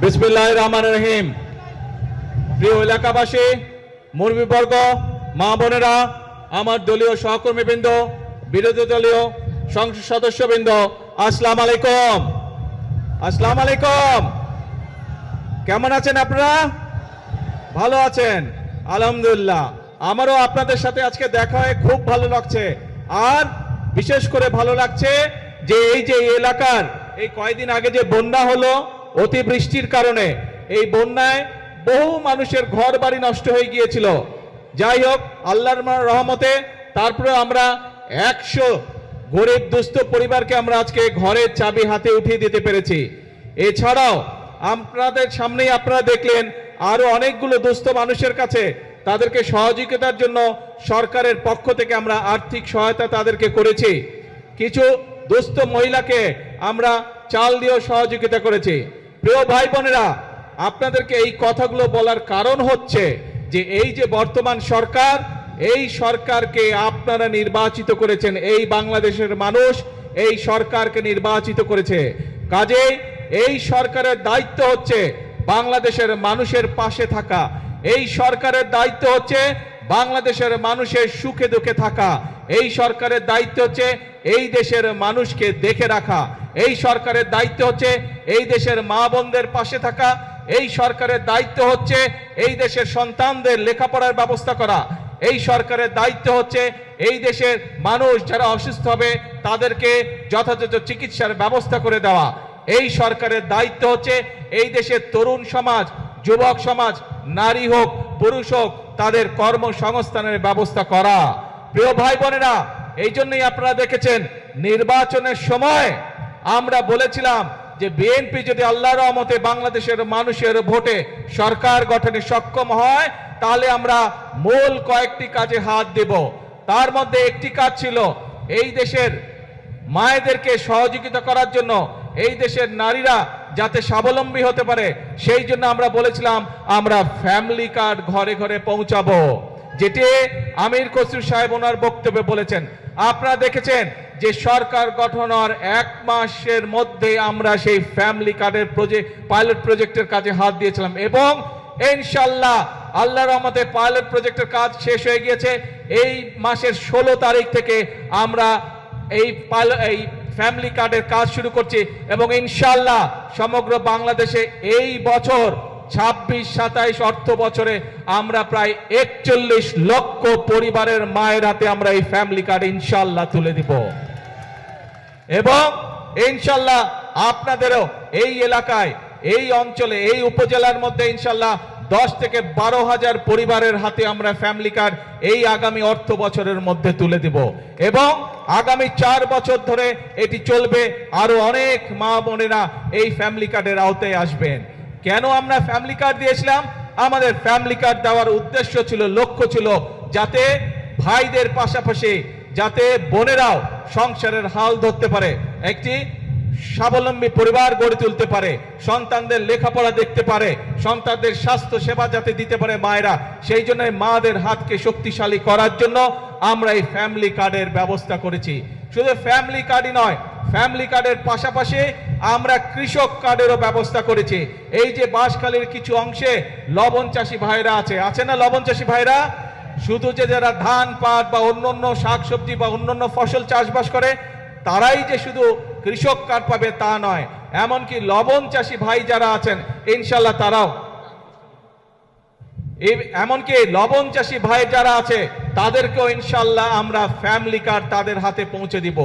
বিসমিল্লাহির রহমানির রহিম। প্রিয় এলাকাবাসী, মুরব্বীবর্গ, মা বোনেরা, আমার দলীয় সহকর্মীবৃন্দ, বিরোধী দলীয় সংসদ সদস্যবৃন্দ, আসসালামু আলাইকুম। আসসালামু আলাইকুম। কেমন আছেন আপনারা? ভালো আছেন? আলহামদুলিল্লাহ। আমারও আপনাদের সাথে আজকে দেখা হয়ে খুব ভালো লাগছে। আর বিশেষ করে ভালো লাগছে যে এই যে এলাকার এই কয়েকদিন আগে যে বন্যা হলো অতিবৃষ্টির কারণে, এই বন্যায় বহু মানুষের ঘর বাড়ি নষ্ট হয়ে গিয়েছিল। যাই হোক, আল্লাহর রহমতে তারপরে আমরা 100 গরিব দুস্থ পরিবারকে আমরা আজকে ঘরের চাবি হাতে উঠিয়ে দিতে পেরেছি। এছাড়াও আপনাদের সামনেই আপনারা দেখলেন আরো অনেকগুলো দুস্থ মানুষের কাছে তাদেরকে সহযোগিতার জন্য সরকারের পক্ষ থেকে আমরা আর্থিক সহায়তা তাদেরকে করেছি। কিছু দুস্থ মহিলাকে আমরা চাল দিয়েও সহযোগিতা করেছি। প্রিয় ভাই বোনেরা, আপনাদেরকে এই কথাগুলো বলার কারণ হচ্ছে যে এই যে বর্তমান সরকার, এই সরকারকে আপনারা নির্বাচিত করেছেন। এই বাংলাদেশের মানুষ এই সরকারকে নির্বাচিত করেছে। কাজেই এই সরকারের দায়িত্ব হচ্ছে বাংলাদেশের মানুষের পাশে থাকা। এই সরকারের দায়িত্ব হচ্ছে বাংলাদেশের মানুষের সুখে দুঃখে থাকা। এই সরকারের দায়িত্ব হচ্ছে এই দেশের মানুষকে দেখে রাখা। এই সরকারের দায়িত্ব হচ্ছে এই দেশের মা বোনদের পাশে থাকা। এই সরকারের দায়িত্ব হচ্ছে এই দেশের সন্তানদের লেখাপড়ার ব্যবস্থা করা। এই সরকারের দায়িত্ব হচ্ছে এই দেশের মানুষ যারা অসুস্থ হবে তাদেরকে যথাযথ চিকিৎসার ব্যবস্থা করে দেওয়া। এই সরকারের দায়িত্ব হচ্ছে এই দেশের তরুণ সমাজ, যুবক সমাজ, নারী হোক পুরুষ হোক, তাদের কর্মসংস্থানের ব্যবস্থা করা। প্রিয় ভাই বোনেরা, এই জন্যই আপনারা দেখেছেন নির্বাচনের সময় আমরা বলেছিলাম যে বিএনপি যদি আল্লাহর রহমতে বাংলাদেশের মানুষের ভোটে সরকার গঠনে সক্ষম হয় তাহলে আমরা মূল কয়েকটি কাজে হাত দেব। তার মধ্যে একটি কাজ ছিল এই দেশের মায়েদেরকে সহযোগিতা করার জন্য, এই দেশের নারীরা যাতে স্বাবলম্বী হতে পারে সেই জন্য আমরা বলেছিলাম আমরা ফ্যামিলি কার্ড ঘরে ঘরে পৌঁছাবো, যেটি আমির খসরু সাহেব ওনার বক্তব্যে বলেছেন। আপনারা দেখেছেন যে সরকার গঠন হওয়ার 1 মাসের মধ্যে আমরা সেই ফ্যামিলি কার্ডের পাইলট প্রজেক্টের কাজে হাত দিয়েছিলাম এবং ইনশাআল্লাহ আল্লাহর রহমতে পাইলট প্রজেক্টের কাজ শেষ হয়ে গিয়েছে। এই মাসের 16 তারিখ থেকে আমরা এই ফ্যামিলি কার্ডের কাজ শুরু করছি এবং ইনশাআল্লাহ সমগ্র বাংলাদেশে এই বছর 26-27 অর্থ বছরে আমরা প্রায় 41 লক্ষ পরিবারের মায়ের হাতে আমরা এই ফ্যামিলি কার্ড ইনশাআল্লাহ তুলে দিব এবং ইনশাআল্লাহ আপনাদেরও এই এলাকায়, এই অঞ্চলে, এই উপজেলার মধ্যে ইনশাআল্লাহ 10 থেকে 12 হাজার পরিবারের হাতে আমরা ফ্যামিলি কার্ড এই আগামী অর্থ বছরের মধ্যে তুলে দিব এবং আগামী 4 বছর ধরে এটি চলবে। আরো অনেক মা বোনেরা এই ফ্যামিলি কার্ডের আওতায় আসবেন। কেন আমরা ফ্যামিলি কার্ড দিয়েছিলাম? আমাদের ফ্যামিলি কার্ড দেওয়ার উদ্দেশ্য ছিল, লক্ষ্য ছিল যাতে ভাইদের পাশাপাশি যাতে বোনেরাও সংসারের হাল ধরতে পারে, একটি স্বাবলম্বী পরিবার গড়ে তুলতে পারে, সন্তানদের লেখাপড়া দেখতে পারে, সন্তানদের স্বাস্থ্য সেবা যাতে দিতে পারে মায়েরা। সেই জন্য মাদের হাতকে শক্তিশালী করার জন্য আমরা এই ফ্যামিলি কার্ডের ব্যবস্থা করেছি। শুধু ফ্যামিলি কার্ডই নয়, ফ্যামিলি কার্ডের পাশাপাশি আমরা কৃষক কার্ডেরও ব্যবস্থা করেছি। এই যে বাঁশখালীর কিছু অংশে লবণ চাষী ভাইরা আছে না, লবণ চাষী ভাইরা শুধু যে যারা ধান পাট বা অন্যান্য শাকসবজি বা অন্যান্য ফসল চাষবাস করে তারাই যে শুধু কৃষক কার্ড পাবে তা নয়, এমনকি লবণ চাষী ভাই যারা আছেন ইনশাআল্লাহ তারাও, এমনকি লবণ চাষী ভাই যারা আছে তাদেরকেও ইনশাআল্লাহ আমরা ফ্যামিলি কার্ড তাদের হাতে পৌঁছে দিব।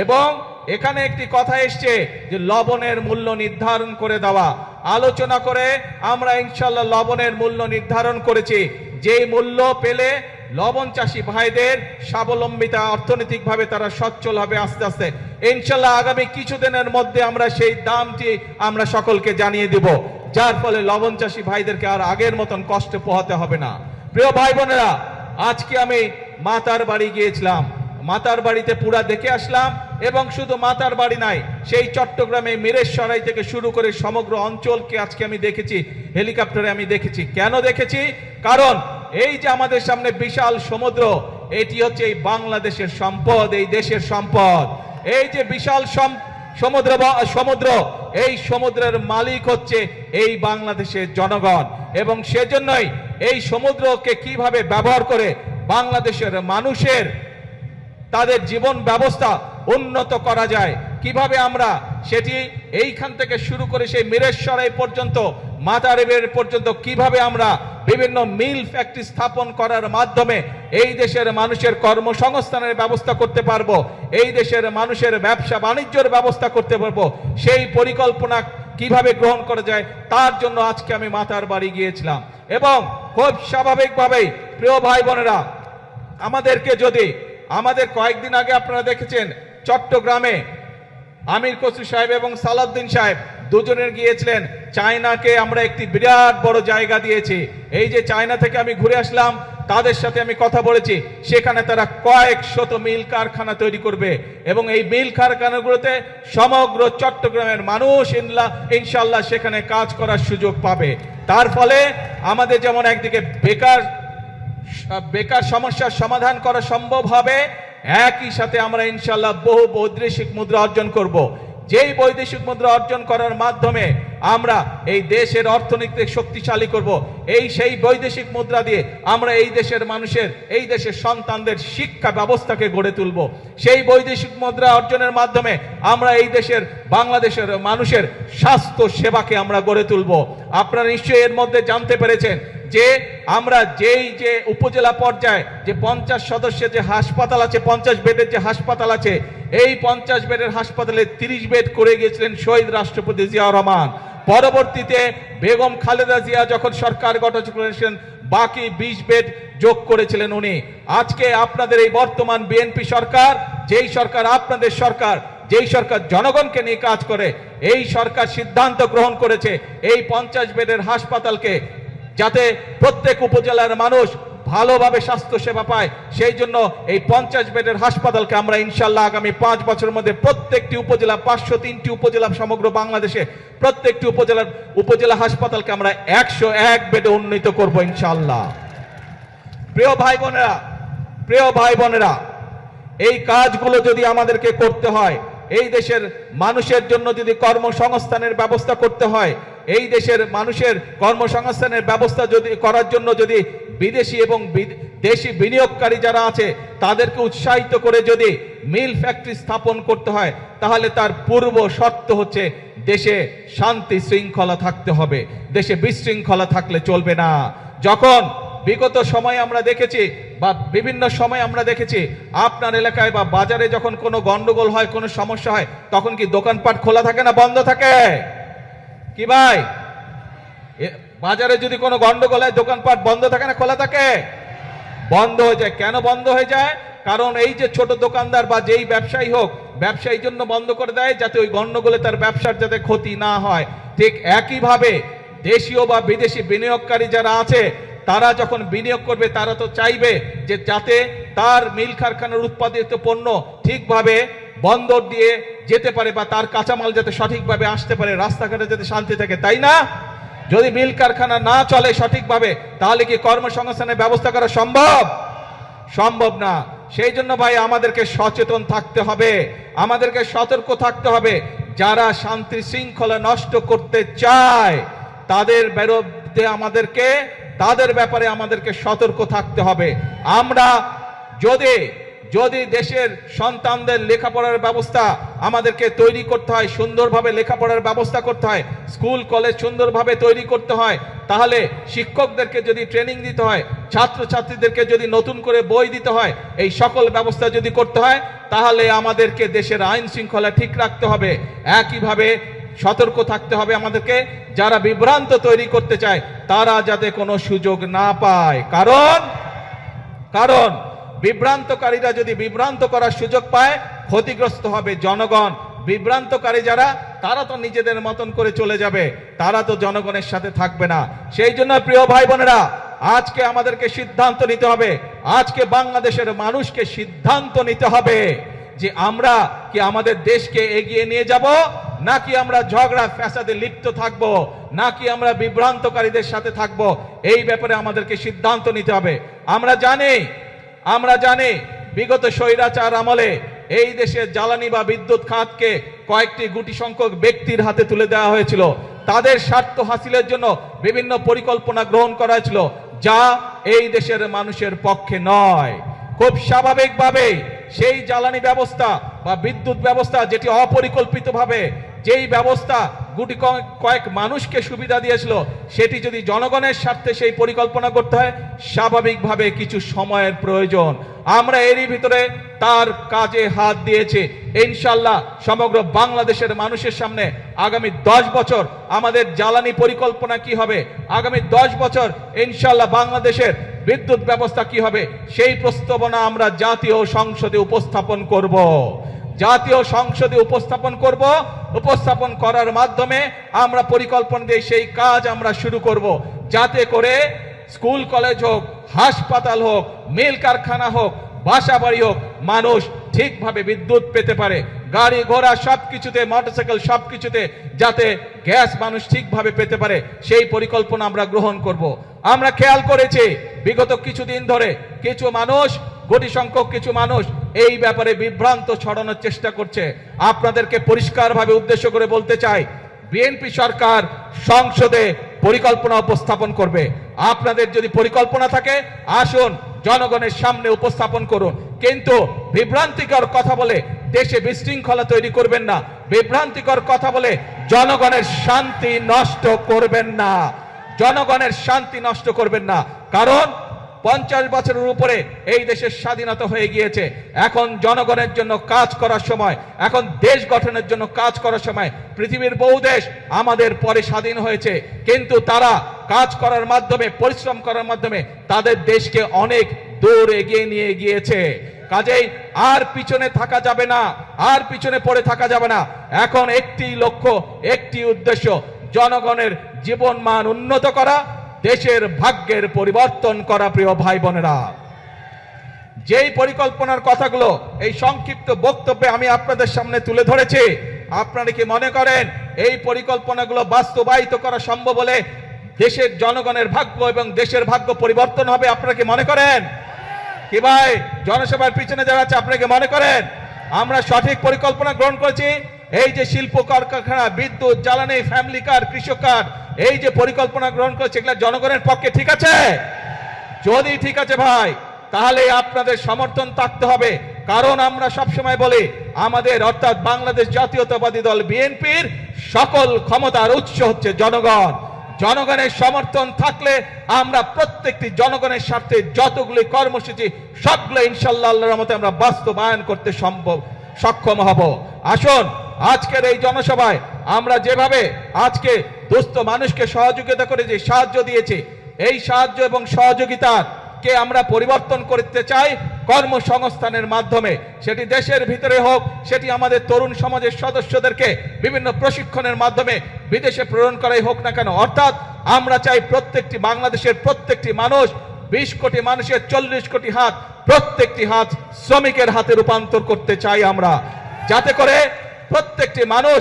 এবং এখানে একটি কথা এসছে যে লবণের মূল্য নির্ধারণ করে দেওয়া। আলোচনা করে আমরা ইনশাআল্লাহ লবণের মূল্য নির্ধারণ করেছি, যে মূল্য পেলে লবণ চাষী ভাইদের স্বাবলম্বিতা, অর্থনৈতিকভাবে তারা সচ্ছল হবে আস্তে আস্তে। ইনশাআল্লাহ আগামী কিছুদিনের মধ্যে আমরা সেই দামটি আমরা সকলকে জানিয়ে দেব, যার ফলে লবণ চাষী ভাইদেরকে আর আগের মতন কষ্ট পোহাতে হবে না। প্রিয় ভাই বোনেরা, আজকে আমি মাতার বাড়ি গিয়েছিলাম, মাতার বাড়িতে পুরা দেখে আসলাম এবং শুধু মাতার বাড়ি নাই, সেই চট্টগ্রামে মিরেশরাই থেকে শুরু করে সমগ্র অঞ্চলকে আজকে আমি দেখেছি, হেলিকপ্টারে আমি দেখেছি। কেন দেখেছি? কারণ এই যে আমাদের সামনে বিশাল সমুদ্র, এটি হচ্ছে এই বাংলাদেশের সম্পদ, এই দেশের সম্পদ। এই যে বিশাল সমুদ্র এই সমুদ্রের মালিক হচ্ছে এই বাংলাদেশের জনগণ, এবং সেজন্যই এই সমুদ্রকে কিভাবে ব্যবহার করে বাংলাদেশের মানুষের তাদের জীবন ব্যবস্থা উন্নত করা যায়, কিভাবে আমরা সেটি এইখান থেকে শুরু করে সেই মিরেশ্বরাই পর্যন্ত মাতারিবের পর্যন্ত কিভাবে আমরা বিভিন্ন মিল ফ্যাক্টরি স্থাপন করার মাধ্যমে এই দেশের মানুষের কর্মসংস্থানের ব্যবস্থা করতে পারবো, এই দেশের মানুষের ব্যবসা বাণিজ্যের ব্যবস্থা করতে পারবো, সেই পরিকল্পনা কিভাবে গ্রহণ করা যায় তার জন্য আজকে আমি মাতার বাড়ি গিয়েছিলাম। এবং খুব স্বাভাবিকভাবেই প্রিয় ভাই বোনেরা, আমাদের কয়েকদিন আগে আপনারা দেখেছেন চট্টগ্রামে আমির খসরু সাহেব এবং সালাউদ্দিন সাহেব দুজনের গিয়েছিলেন চায়নাকে আমরা একটি বিরাট বড় জায়গা দিয়েছি। এই যে চায়না থেকে আমি ঘুরে আসলাম, তাদের সাথে আমি কথা বলেছি, সেখানে তারা কয়েক শত মিল কারখানা তৈরি করবে এবং এই মিল কারখানাগুলোতে সমগ্র চট্টগ্রামের মানুষ ইনশাল্লাহ সেখানে কাজ করার সুযোগ পাবে। তার ফলে আমাদের যেমন একদিকে বেকার সমস্যার সমাধান করা সম্ভব হবে, একই সাথে আমরা ইনশাল্লাহ বহু বৈদেশিক মুদ্রা অর্জন করব। যেই বৈদেশিক মুদ্রা অর্জন করার মাধ্যমে আমরা এই দেশের অর্থনীতি শক্তিশালী করব, সেই বৈদেশিক মুদ্রা দিয়ে আমরা এই দেশের মানুষের, এই দেশের সন্তানদের শিক্ষা ব্যবস্থাকে গড়ে তুলব। সেই বৈদেশিক মুদ্রা অর্জনের মাধ্যমে আমরা এই দেশের বাংলাদেশের মানুষের স্বাস্থ্য সেবাকে আমরা গড়ে তুলব। আপনারা নিশ্চয়ই এর মধ্যে জানতে পেরেছেন যে আমরা যে উপজেলা পর্যায়ে যে 50 সদস্যের যে হাসপাতাল আছে, 50 বেডের যে হাসপাতাল আছে, এই 50 বেডের হাসপাতালে 30 বেড করে গিয়েছিলেন শহীদ রাষ্ট্রপতি জিয়াউর রহমান। পরবর্তীতে বেগম খালেদা জিয়া যখন সরকার গঠন করেছেন, বাকি 20 বেড যোগ করেছিলেন উনি। আজকে আপনাদের এই বর্তমান বিএনপি সরকার, যেই সরকার আপনাদের সরকার, যেই সরকার জনগণকে নিয়ে কাজ করে, এই সরকার সিদ্ধান্ত গ্রহণ করেছে এই 50 বেডের হাসপাতালকে যাতে প্রত্যেক উপজেলার মানুষ ভালোভাবে স্বাস্থ্য সেবা পায়, সেই জন্য এই 50 বেডের হাসপাতালকে আমরা ইনশাল্লাহ আগামী 5 বছরের মধ্যে প্রত্যেকটি উপজেলা, 503টি উপজেলা সমগ্র বাংলাদেশে প্রত্যেকটি উপজেলা হাসপাতালকে আমরা 101 বেডে উন্নীত করব ইনশাল্লাহ। প্রিয় ভাই বোনেরা, এই কাজগুলো যদি আমাদেরকে করতে হয়, এই দেশের মানুষের জন্য যদি কর্মসংস্থানের ব্যবস্থা করতে হয়, এই দেশের মানুষের কর্মসংস্থানের ব্যবস্থা যদি করার জন্য যদি বিদেশি এবং দেশি বিনিয়োগকারী যারা আছে তাদেরকে উৎসাহিত করে যদি মিল ফ্যাক্টরি স্থাপন করতে হয়, তাহলে তার পূর্ব শর্ত হচ্ছে দেশে শান্তি শৃঙ্খলা থাকতে হবে। দেশে বিশৃঙ্খলা থাকলে চলবে না। যখন বিগত সময় আমরা দেখেছি বা বিভিন্ন সময় আমরা দেখেছি আপনার এলাকায় বা বাজারে যখন কোনো গন্ডগোল হয়, কোনো সমস্যা হয়, তখন কি দোকানপাট খোলা থাকে না বন্ধ থাকে? কি ভাই, বাজারে যদি কোনো গন্ডগোল হয় দোকানপাট বন্ধ থাকে না খোলা থাকে? বন্ধ হয়ে যায়। কেন বন্ধ হয়ে যায়? কারণ এই যে ছোট দোকানদার বা যেই ব্যবসায়ী হোক, ব্যবসায়ীর জন্য বন্ধ করে দেয় যাতে ওই গন্ডগোলে তার ব্যবসার যাতে ক্ষতি না হয়। ঠিক একইভাবে দেশীয় বা বিদেশি বিনিয়োগকারী যারা আছে, তারা যখন বিনিয়োগ করবে তারা তো চাইবে যে যাতে তার মিল কারখানার উৎপাদিত পণ্য ঠিকভাবে বন্দর দিয়ে যেতে পারে বা তার কাঁচামাল যাতে সঠিকভাবে আসতে পারে, রাস্তাঘাটে যাতে শান্তি থাকে, তাই না? যদি মিল কারখানা না চলে সঠিকভাবে, তাহলে কি কর্মসংস্থানের ব্যবস্থা করা সম্ভব না। সেই জন্য ভাই আমাদেরকে সচেতন থাকতে হবে, আমাদেরকে সতর্ক থাকতে হবে। যারা শান্তি শৃঙ্খলা নষ্ট করতে চায় তাদের বিরুদ্ধে তাদের ব্যাপারে আমাদেরকে সতর্ক থাকতে হবে। আমরা যদি দেশের সন্তানদের লেখাপড়ার ব্যবস্থা আমাদেরকে তৈরি করতে হয়, সুন্দরভাবে লেখাপড়ার ব্যবস্থা করতে হয়, স্কুল কলেজ সুন্দরভাবে তৈরি করতে হয়, তাহলে শিক্ষকদেরকে যদি ট্রেনিং দিতে হয়, ছাত্রছাত্রীদেরকে যদি নতুন করে বই দিতে হয়, এই সকল ব্যবস্থা যদি করতে হয়, তাহলে আমাদেরকে দেশের আইন শৃঙ্খলা ঠিক রাখতে হবে। একইভাবে সতর্ক থাকতে হবে আমাদেরকে, যারা বিভ্রান্ত তৈরি করতে চায় তারা যাতে কোনো সুযোগ না পায়। কারণ বিভ্রান্তকারীরা যদি বিভ্রান্ত করার সুযোগ পায়, ক্ষতিগ্রস্ত হবে জনগণ। বিভ্রান্তকারী যারা, তারা তো নিজেদের মতন করে চলে যাবে, তারা তো জনগণের সাথে থাকবে না। সেই জন্য প্রিয় ভাই বোনেরা, আজকে আমাদেরকে সিদ্ধান্ত নিতে হবে, আজকে বাংলাদেশের মানুষকে সিদ্ধান্ত নিতে হবে যে আমরা কি আমাদের দেশকে এগিয়ে নিয়ে যাব, নাকি আমরা ঝগড়া ফ্যাসাদে লিপ্ত থাকব, নাকি আমরা বিভ্রান্তকারীদের সাথে থাকব। এই ব্যাপারে আমাদেরকে সিদ্ধান্ত নিতে হবে। আমরা জানি বিগত স্বৈরাচার আমলে এই দেশের জ্বালানি বা বিদ্যুৎ খাতকে কয়েকটি গুটি সংখ্যক ব্যক্তির হাতে তুলে দেওয়া হয়েছিল। তাদের স্বার্থ হাসিলের জন্য বিভিন্ন পরিকল্পনা গ্রহণ করা হয়েছিল, যা এই দেশের মানুষের পক্ষে নয়। খুব স্বাভাবিকভাবেই সেই জ্বালানি ব্যবস্থা বা বিদ্যুৎ ব্যবস্থা, যেটি অপরিকল্পিতভাবে যেই ব্যবস্থা গুটি কয়েক মানুষকে সুবিধা দিয়েছিল, সেটি যদি জনগণের স্বার্থে সেই পরিকল্পনা করতে হয়, স্বাভাবিকভাবে কিছু সময়ের প্রয়োজন। আমরা এরই ভিতরে তার কাজে হাত দিয়েছি। ইনশাল্লাহ সমগ্র বাংলাদেশের মানুষের সামনে আগামী 10 বছর আমাদের জ্বালানি পরিকল্পনা কি হবে, আগামী 10 বছর ইনশাল্লাহ বাংলাদেশের বিদ্যুৎ ব্যবস্থা কি হবে, সেই প্রস্তাবনা আমরা জাতীয় সংসদে উপস্থাপন করব। জাতীয় সংসদে উপস্থাপন করার মাধ্যমে আমরা পরিকল্পনা দিয়ে সেই কাজ আমরা শুরু করব, যাতে করে স্কুল কলেজ হোক, হাসপাতাল হোক, মিল কারখানা হোক, বাসা বাড়ি হোক, মানুষ ঠিকভাবে বিদ্যুৎ পেতে পারে। গাড়ি ঘোড়া সবকিছুতে, মোটরসাইকেল সবকিছুতে যাতে গ্যাস মানুষ ঠিকভাবে পেতে পারে, সেই পরিকল্পনা আমরা গ্রহণ করব। আমরা খেয়াল করেছি বিগত কিছুদিন ধরে কিছু মানুষ, কোটি সংখ্যক কিছু মানুষ এই ব্যাপারে বিভ্রান্ত ছড়ানোর চেষ্টা করছে। আপনাদেরকে পরিষ্কারভাবে উদ্দেশ্য করে বলতে চাই, বিএনপি সরকার সংসদে পরিকল্পনা উপস্থাপন করবে। আপনাদের যদি পরিকল্পনা থাকে, আসুন জনগণের সামনে উপস্থাপন করুন, কিন্তু বিভ্রান্তিকর কথা বলে দেশে বিশৃঙ্খলা তৈরি করবেন না, বিভ্রান্তিকর কথা বলে জনগণের শান্তি নষ্ট করবেন না, জনগণের শান্তি নষ্ট করবেন না। কারণ 50 বছরের উপরে এই দেশের স্বাধীনতা হয়ে গিয়েছে। এখন জনগণের জন্য কাজ করার সময়, এখন দেশ গঠনের জন্য কাজ করার সময়। পৃথিবীর বহু দেশ আমাদের পরে স্বাধীন হয়েছে, কিন্তু তারা কাজ করার মাধ্যমে, পরিশ্রম করার মাধ্যমে তাদের দেশকে অনেক দূর এগিয়ে নিয়ে গিয়েছে। কাজেই আর পিছনে থাকা যাবে না, আর পিছনে পড়ে থাকা যাবে না। এখন একটি লক্ষ্য, একটি উদ্দেশ্য, জনগণের জীবন মান উন্নত করা, দেশের ভাগ্যের পরিবর্তন করা। প্রিয় ভাই বোনেরা, যেই পরিকল্পনার কথাগুলো এই সংক্ষিপ্ত বক্তব্যে আমি আপনাদের সামনে তুলে ধরেছি, আপনারা কি মনে করেন এই পরিকল্পনাগুলো বাস্তবায়িত করা সম্ভব হলে দেশের জনগণের ভাগ্য এবং দেশের ভাগ্য পরিবর্তন হবে? আপনারা কি মনে করেন? কি ভাই, জনসভার পিছনে যারা আছে, আপনারা কি মনে করেন আমরা সঠিক পরিকল্পনা গ্রহণ করেছি? এই যে শিল্প কারখানা, বিদ্যুৎ, জ্বালানি, ফ্যামিলি কার, কৃষক কার, এই যে পরিকল্পনা গ্রহণ করেছে, এগুলো জনগণের পক্ষে ঠিক আছে? যদি ঠিক আছে ভাই, তাহলে আপনাদের সমর্থন থাকতে হবে। কারণ আমরা সবসময় বলি, আমাদের অর্থাৎ বাংলাদেশ জাতীয়তাবাদী দল বিএনপির সকল ক্ষমতার উৎস হচ্ছে জনগণ। জনগণের সমর্থন থাকলে আমরা প্রত্যেকটি জনগণের স্বার্থে যতগুলি কর্মসূচি, সবগুলো ইনশাআল্লাহ আল্লাহর রহমতে আমরা বাস্তবায়ন করতে সক্ষম হব। আসুন আজকের এই জনসভায় আমরা যেভাবে আজকে দুস্থ মানুষকে সহযোগিতা করে যে সাহায্য দিয়েছি, এই সাহায্য এবং সহযোগিতাকে আমরা পরিবর্তন করতে চাই কর্মসংস্থানের মাধ্যমে। সেটি দেশের ভিতরে হোক, সেটি আমাদের তরুণ সমাজের সদস্যদেরকে বিভিন্ন প্রশিক্ষণের মাধ্যমে বিদেশে প্রেরণ করাই হোক না কেন। অর্থাৎ আমরা চাই প্রত্যেকটি বাংলাদেশের প্রত্যেকটি মানুষ, 20 কোটি মানুষের 40 কোটি হাত, প্রত্যেকটি হাত শ্রমিকের হাতে রূপান্তর করতে চাই আমরা, যাতে করে প্রত্যেকটি মানুষ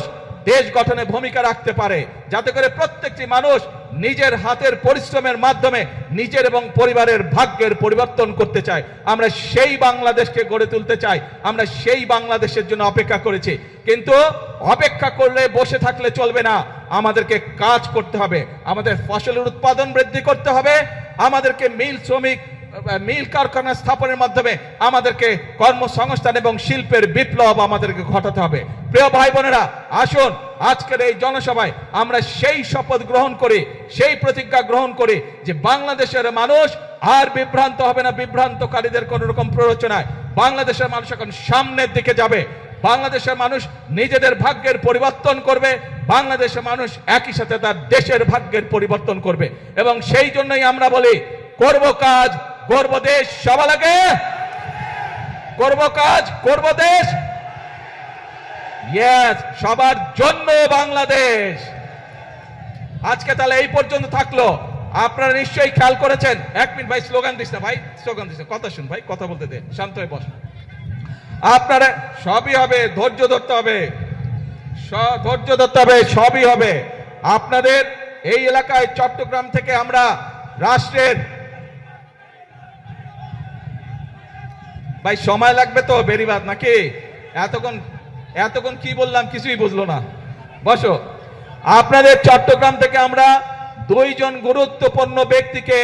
দেশ গঠনে ভূমিকা রাখতে পারে, যাতে করে প্রত্যেকটি মানুষ নিজের হাতের পরিশ্রমের মাধ্যমে নিজের এবং পরিবারের ভাগ্যের পরিবর্তন করতে চায়। আমরা সেই বাংলাদেশকে গড়ে তুলতে চাই। আমরা সেই বাংলাদেশের জন্য অপেক্ষা করেছি, কিন্তু অপেক্ষা করলে, বসে থাকলে চলবে না। আমাদেরকে কাজ করতে হবে, আমাদের ফসলের উৎপাদন বৃদ্ধি করতে হবে, আমাদেরকে মিল কারখানা স্থাপনের মাধ্যমে আমাদেরকে কর্মসংস্থান এবং শিল্পের বিপ্লব আমাদেরকে ঘটাতে হবে। প্রিয় ভাই বোনেরা, আসুন আজকের এই জনসভায় আমরা সেই শপথ গ্রহণ করি, সেই প্রতিজ্ঞা গ্রহণ করি যে বাংলাদেশের মানুষ আর বিভ্রান্ত হবে না, বিভ্রান্তকারীদের কোন রকম প্ররোচনায়। বাংলাদেশের মানুষ এখন সামনের দিকে যাবে, বাংলাদেশের মানুষ নিজেদের ভাগ্যের পরিবর্তন করবে, বাংলাদেশের মানুষ একই সাথে তার দেশের ভাগ্যের পরিবর্তন করবে। এবং সেই জন্যই আমরা বলি, করব কাজ, করব দেশ, সবার আগে করব কাজ, করব দেশ, ইয়েস, সবার জন্য বাংলাদেশ। আজকে তাহলে এই পর্যন্ত থাকলো। আপনারা নিশ্চয়ই খেয়াল করেছেন। 1 মিনিট ভাই, স্লোগান দিস না ভাই, স্লোগান দিস না, কথা শুন ভাই, কথা বলতে দে, শান্ত হয়ে বস। আপনারা সবই হবে, ধৈর্য ধরতে হবে, ধৈর্য ধরতে হবে, সবই হবে। আপনাদের এই এলাকায় চট্টগ্রাম থেকে আমরা রাষ্ট্রের, ভাই সময় লাগবে তো বেরিবাদ নাকি? এতক্ষণ এতক্ষণ কি বললাম কিছুই বুঝলো না। বসো। আপনাদের চট্টগ্রাম থেকে আমরা দুইজন গুরুত্বপূর্ণ ব্যক্তিকে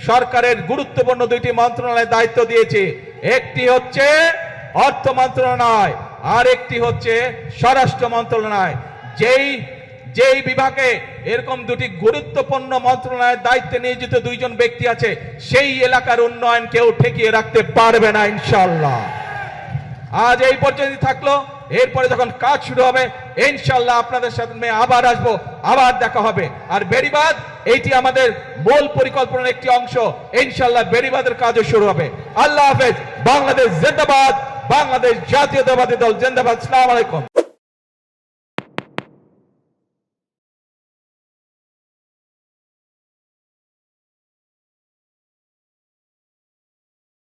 সরকারের গুরুত্বপূর্ণ দুইটি মন্ত্রণালয়ের দায়িত্ব দিয়েছি। একটি হচ্ছে অর্থ মন্ত্রণালয়, আর একটি হচ্ছে স্বরাষ্ট্র মন্ত্রণালয়। যেই বিভাগে এরকম দুটি গুরুত্বপূর্ণ মন্ত্রণালয়ের দায়িত্বে নিয়োজিত দুইজন ব্যক্তি আছে, সেই এলাকার উন্নয়ন কেউ ঠেকিয়ে রাখতে পারবে না ইনশাআল্লাহ। আজ এই পর্যন্ত থাকলো, এরপরে যখন কাজ শুরু হবে ইনশাআল্লাহ আপনাদের সাথে আবার আসবো, আবার দেখা হবে। আর বেড়িবাঁধ এইটি আমাদের মূল পরিকল্পনার একটি অংশ, ইনশাআল্লাহ বেড়িবাঁধের কাজও শুরু হবে। আল্লাহ হাফেজ। বাংলাদেশ জিন্দাবাদ, বাংলাদেশ জাতীয়তাবাদী দল জিন্দাবাদ। আসসালামু আলাইকুম।